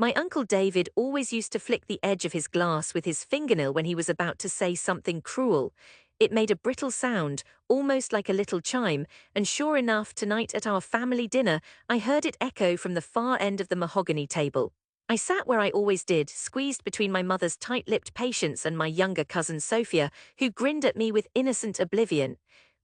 My Uncle David always used to flick the edge of his glass with his fingernail when he was about to say something cruel. It made a brittle sound, almost like a little chime, and sure enough, tonight at our family dinner, I heard it echo from the far end of the mahogany table. I sat where I always did, squeezed between my mother's tight-lipped patience and my younger cousin Sophia, who grinned at me with innocent oblivion.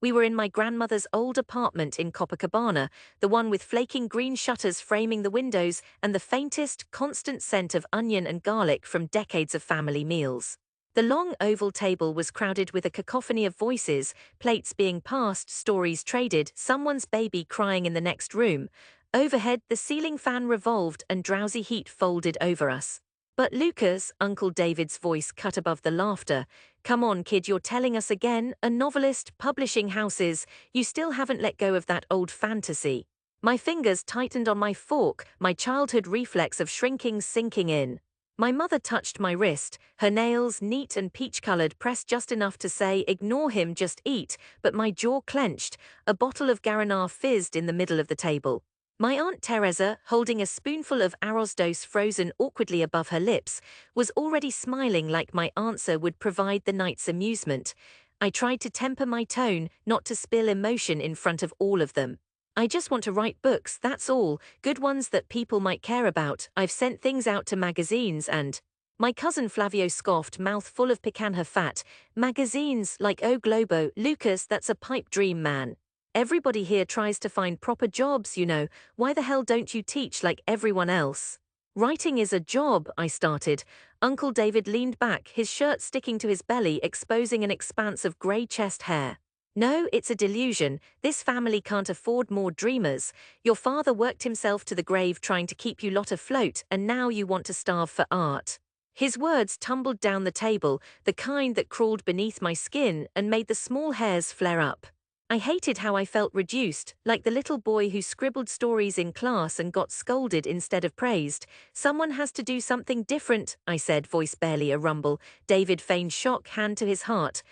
We were in my grandmother's old apartment in Copacabana, the one with flaking green shutters framing the windows and the faintest, constant scent of onion and garlic from decades of family meals. The long oval table was crowded with a cacophony of voices, plates being passed, stories traded, someone's baby crying in the next room. Overhead, the ceiling fan revolved and drowsy heat folded over us. "But Lucas," Uncle David's voice cut above the laughter, "come on, kid, you're telling us again, a novelist, publishing houses, you still haven't let go of that old fantasy." My fingers tightened on my fork, my childhood reflex of shrinking sinking in. My mother touched my wrist, her nails, neat and peach-colored, pressed just enough to say, "Ignore him, just eat," but my jaw clenched. A bottle of Garanar fizzed in the middle of the table. My Aunt Teresa, holding a spoonful of arroz dos frozen awkwardly above her lips, was already smiling like my answer would provide the night's amusement. I tried to temper my tone, not to spill emotion in front of all of them. "I just want to write books, that's all, good ones that people might care about. I've sent things out to magazines and—" My cousin Flavio scoffed, mouth full of picanha fat. "Magazines, like O Globo, Lucas, that's a pipe dream, man. Everybody here tries to find proper jobs, you know. Why the hell don't you teach like everyone else?" "Writing is a job," I started. Uncle David leaned back, his shirt sticking to his belly, exposing an expanse of grey chest hair. "No, it's a delusion. This family can't afford more dreamers. Your father worked himself to the grave trying to keep you lot afloat, and now you want to starve for art." His words tumbled down the table, the kind that crawled beneath my skin and made the small hairs flare up. I hated how I felt reduced, like the little boy who scribbled stories in class and got scolded instead of praised. "Someone has to do something different," I said, voice barely a rumble. David feigned shock, hand to his heart.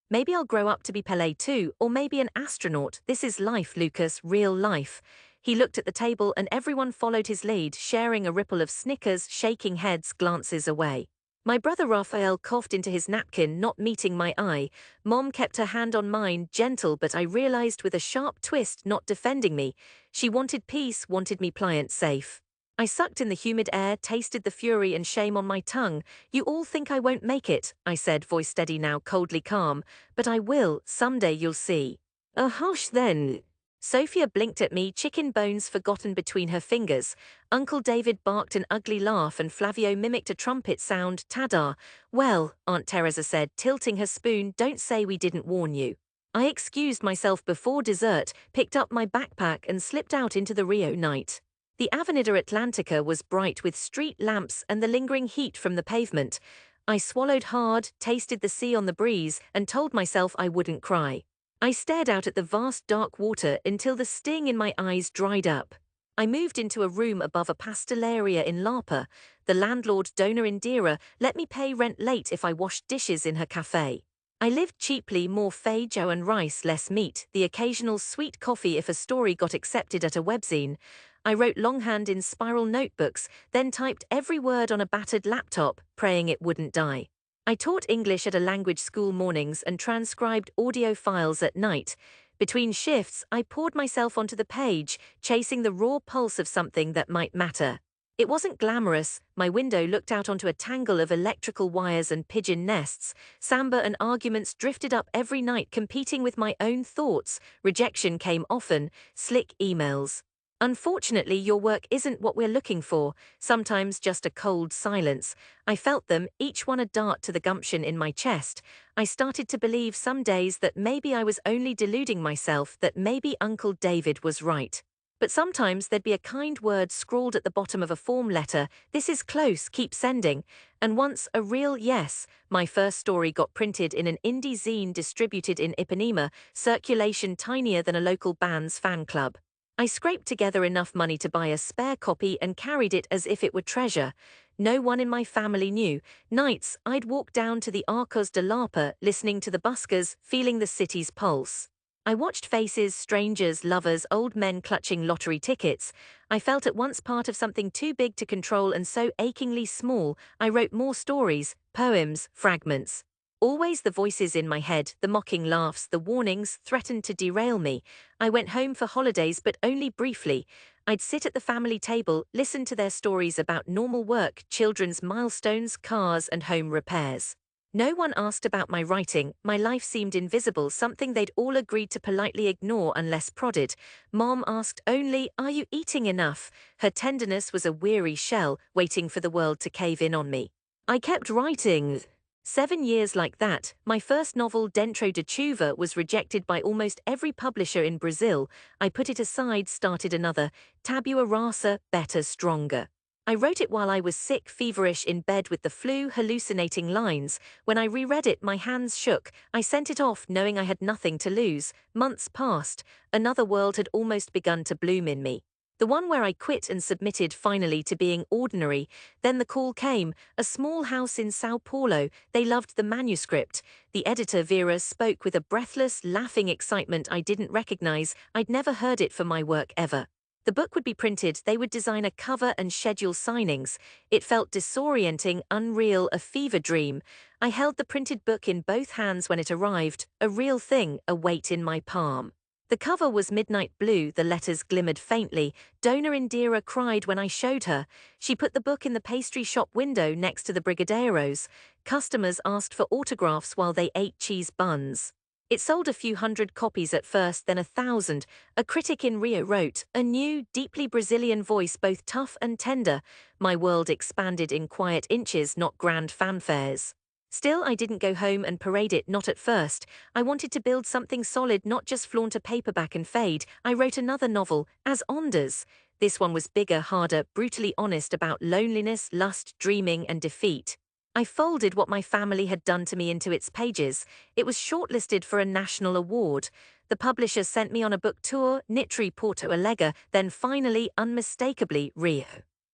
Maybe I'll grow up to be Pelé too, or maybe an astronaut. This is life, Lucas, real life." He looked at the table and everyone followed his lead, sharing a ripple of snickers, shaking heads, glances away. My brother Raphael coughed into his napkin, not meeting my eye. Mom kept her hand on mine, gentle, but I realized with a sharp twist, not defending me. She wanted peace, wanted me pliant safe. I sucked in the humid air, tasted the fury and shame on my tongue. "You all think I won't make it," I said, voice steady now, coldly calm. "But I will, someday you'll see." Hush then." Sophia blinked at me, chicken bones forgotten between her fingers. Uncle David barked an ugly laugh and Flavio mimicked a trumpet sound, "Tada." "Well," Aunt Teresa said, tilting her spoon, "don't say we didn't warn you." I excused myself before dessert, picked up my backpack and slipped out into the Rio night. The Avenida Atlantica was bright with street lamps and the lingering heat from the pavement. I swallowed hard, tasted the sea on the breeze, and told myself I wouldn't cry. I stared out at the vast dark water until the sting in my eyes dried up. I moved into a room above a pastelaria in Lapa. The landlord, Dona Indira, let me pay rent late if I washed dishes in her cafe. I lived cheaply, more feijoa and rice, less meat, the occasional sweet coffee if a story got accepted at a webzine. I wrote longhand in spiral notebooks, then typed every word on a battered laptop, praying it wouldn't die. I taught English at a language school mornings and transcribed audio files at night. Between shifts, I poured myself onto the page, chasing the raw pulse of something that might matter. It wasn't glamorous. My window looked out onto a tangle of electrical wires and pigeon nests. Samba and arguments drifted up every night, competing with my own thoughts. Rejection came often, slick emails. "Unfortunately, your work isn't what we're looking for," sometimes just a cold silence. I felt them, each one a dart to the gumption in my chest. I started to believe some days that maybe I was only deluding myself, that maybe Uncle David was right. But sometimes there'd be a kind word scrawled at the bottom of a form letter, "This is close, keep sending." And once a real yes. My first story got printed in an indie zine distributed in Ipanema, circulation tinier than a local band's fan club. I scraped together enough money to buy a spare copy and carried it as if it were treasure. No one in my family knew. Nights, I'd walk down to the Arcos de Lapa, listening to the buskers, feeling the city's pulse. I watched faces, strangers, lovers, old men clutching lottery tickets. I felt at once part of something too big to control and so achingly small, I wrote more stories, poems, fragments. Always the voices in my head, the mocking laughs, the warnings, threatened to derail me. I went home for holidays, but only briefly. I'd sit at the family table, listen to their stories about normal work, children's milestones, cars, and home repairs. No one asked about my writing, my life seemed invisible, something they'd all agreed to politely ignore unless prodded. Mom asked only, "Are you eating enough?" Her tenderness was a weary shell, waiting for the world to cave in on me. I kept writing. 7 years like that. My first novel, Dentro de Chuva, was rejected by almost every publisher in Brazil. I put it aside, started another, Tabula Rasa, better, stronger. I wrote it while I was sick, feverish, in bed with the flu, hallucinating lines. When I reread it, my hands shook. I sent it off, knowing I had nothing to lose. Months passed. Another world had almost begun to bloom in me. The one where I quit and submitted finally to being ordinary. Then the call came, a small house in Sao Paulo. They loved the manuscript. The editor, Vera, spoke with a breathless, laughing excitement I didn't recognize. I'd never heard it for my work ever. The book would be printed, they would design a cover and schedule signings. It felt disorienting, unreal, a fever dream. I held the printed book in both hands when it arrived, a real thing, a weight in my palm. The cover was midnight blue, the letters glimmered faintly. Dona Indira cried when I showed her. She put the book in the pastry shop window next to the Brigadeiros. Customers asked for autographs while they ate cheese buns. It sold a few hundred copies at first, then 1,000. A critic in Rio wrote, "A new, deeply Brazilian voice, both tough and tender." My world expanded in quiet inches, not grand fanfares. Still, I didn't go home and parade it, not at first. I wanted to build something solid, not just flaunt a paperback and fade. I wrote another novel, As Ondas. This one was bigger, harder, brutally honest about loneliness, lust, dreaming, and defeat. I folded what my family had done to me into its pages. It was shortlisted for a national award. The publisher sent me on a book tour, Nitri Porto Alegre, then finally, unmistakably, Rio.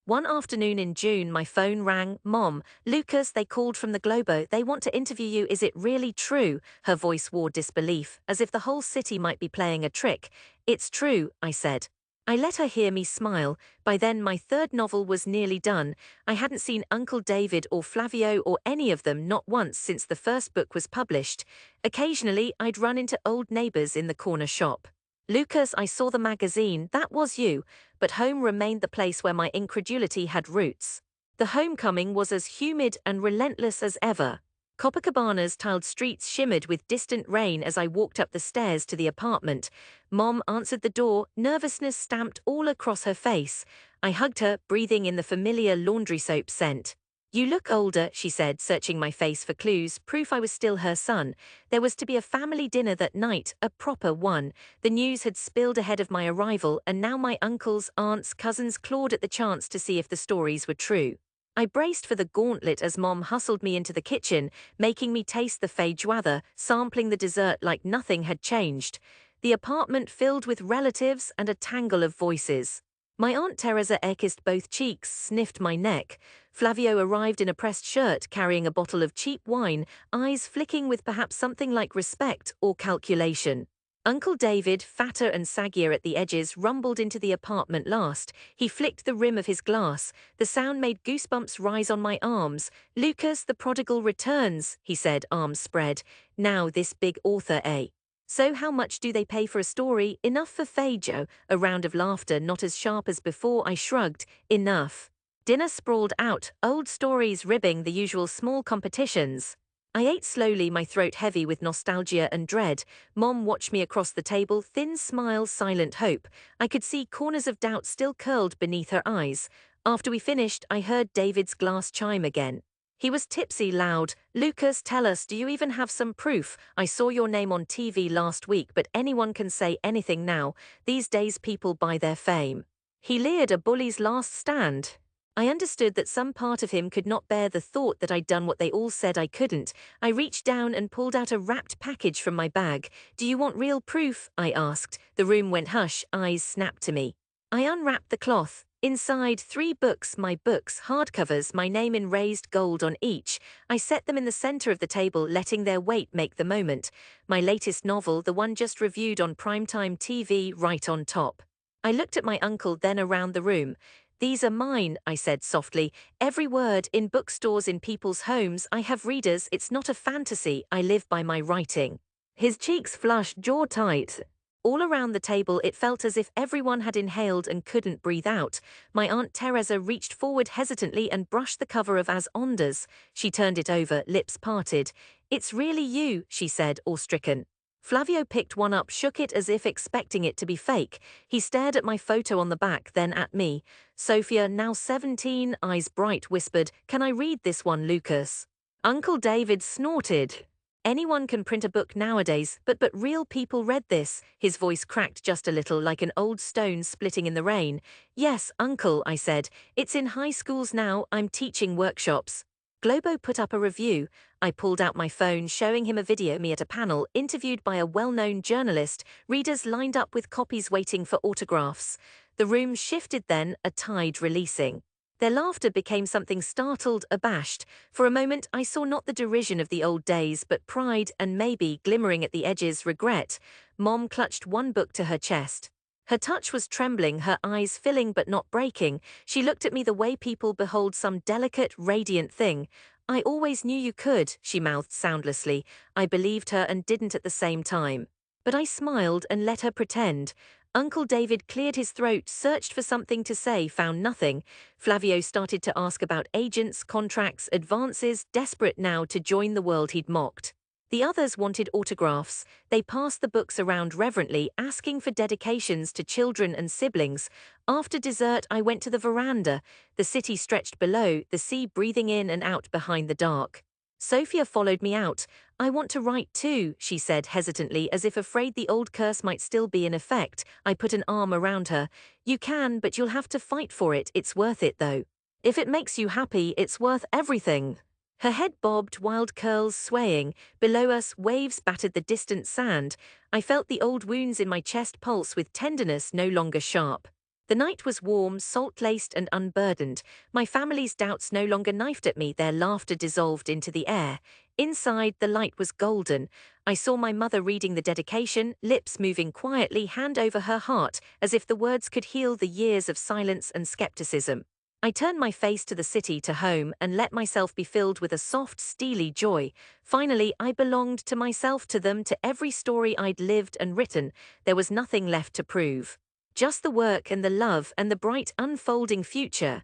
One afternoon in June, my phone rang. "Mom, Lucas, they called from the Globo. They want to interview you. Is it really true?" Her voice wore disbelief, as if the whole city might be playing a trick. "It's true," I said. I let her hear me smile. By then, my third novel was nearly done. I hadn't seen Uncle David or Flavio or any of them, not once, since the first book was published. Occasionally, I'd run into old neighbors in the corner shop. "Lucas, I saw the magazine, that was you," but home remained the place where my incredulity had roots. The homecoming was as humid and relentless as ever. Copacabana's tiled streets shimmered with distant rain as I walked up the stairs to the apartment. Mom answered the door, nervousness stamped all across her face. I hugged her, breathing in the familiar laundry soap scent. "You look older," she said, searching my face for clues, proof I was still her son. There was to be a family dinner that night, a proper one. The news had spilled ahead of my arrival, and now my uncles, aunts, cousins clawed at the chance to see if the stories were true. I braced for the gauntlet as Mom hustled me into the kitchen, making me taste the feijoada, sampling the dessert like nothing had changed. The apartment filled with relatives and a tangle of voices. My Aunt Teresa kissed both cheeks, sniffed my neck. Flavio arrived in a pressed shirt, carrying a bottle of cheap wine, eyes flicking with perhaps something like respect or calculation. Uncle David, fatter and saggier at the edges, rumbled into the apartment last. He flicked the rim of his glass. The sound made goosebumps rise on my arms. "Lucas, the prodigal returns," he said, arms spread. "Now this big author, eh? So how much do they pay for a story? Enough for Feijo?" A round of laughter, not as sharp as before. I shrugged. "Enough." Dinner sprawled out, old stories ribbing the usual small competitions. I ate slowly, my throat heavy with nostalgia and dread. Mom watched me across the table, thin smile, silent hope. I could see corners of doubt still curled beneath her eyes. After we finished, I heard David's glass chime again. He was tipsy, loud. "Lucas, tell us, do you even have some proof? I saw your name on TV last week, but anyone can say anything now. These days people buy their fame." He leered, a bully's last stand. I understood that some part of him could not bear the thought that I'd done what they all said I couldn't. I reached down and pulled out a wrapped package from my bag. "Do you want real proof?" I asked. The room went hush, eyes snapped to me. I unwrapped the cloth. Inside, 3 books, my books, hardcovers, my name in raised gold on each. I set them in the center of the table, letting their weight make the moment. My latest novel, the one just reviewed on primetime TV, right on top. I looked at my uncle, then around the room. These are mine, I said softly. Every word, in bookstores, in people's homes. I have readers, it's not a fantasy, I live by my writing. His cheeks flushed, jaw tight. All around the table it felt as if everyone had inhaled and couldn't breathe out. My Aunt Teresa reached forward hesitantly and brushed the cover of As Ondas. She turned it over, lips parted. "It's really you," she said, awe-stricken. Flavio picked one up, shook it as if expecting it to be fake. He stared at my photo on the back, then at me. Sophia, now 17, eyes bright, whispered, "Can I read this one, Lucas?" Uncle David snorted. "Anyone can print a book nowadays, but real people read this." His voice cracked just a little, like an old stone splitting in the rain. "Yes, Uncle," I said. "It's in high schools now, I'm teaching workshops." Globo put up a review. I pulled out my phone, showing him a video, me at a panel, interviewed by a well-known journalist, readers lined up with copies waiting for autographs. The room shifted then, a tide releasing. Their laughter became something startled, abashed. For a moment I saw not the derision of the old days, but pride and maybe, glimmering at the edges, regret. Mom clutched one book to her chest. Her touch was trembling, her eyes filling but not breaking. She looked at me the way people behold some delicate, radiant thing. "I always knew you could," she mouthed soundlessly. I believed her and didn't at the same time. But I smiled and let her pretend. Uncle David cleared his throat, searched for something to say, found nothing. Flavio started to ask about agents, contracts, advances, desperate now to join the world he'd mocked. The others wanted autographs. They passed the books around reverently, asking for dedications to children and siblings. After dessert, I went to the veranda. The city stretched below, the sea breathing in and out behind the dark. Sophia followed me out. "I want to write too," she said hesitantly, as if afraid the old curse might still be in effect. I put an arm around her. "You can, but you'll have to fight for it. It's worth it, though. If it makes you happy, it's worth everything." Her head bobbed, wild curls swaying. Below us, waves battered the distant sand. I felt the old wounds in my chest pulse with tenderness no longer sharp. The night was warm, salt-laced and unburdened. My family's doubts no longer knifed at me, their laughter dissolved into the air. Inside, the light was golden. I saw my mother reading the dedication, lips moving quietly, hand over her heart, as if the words could heal the years of silence and skepticism. I turned my face to the city, to home, and let myself be filled with a soft, steely joy. Finally, I belonged to myself, to them, to every story I'd lived and written. There was nothing left to prove. Just the work and the love and the bright unfolding future.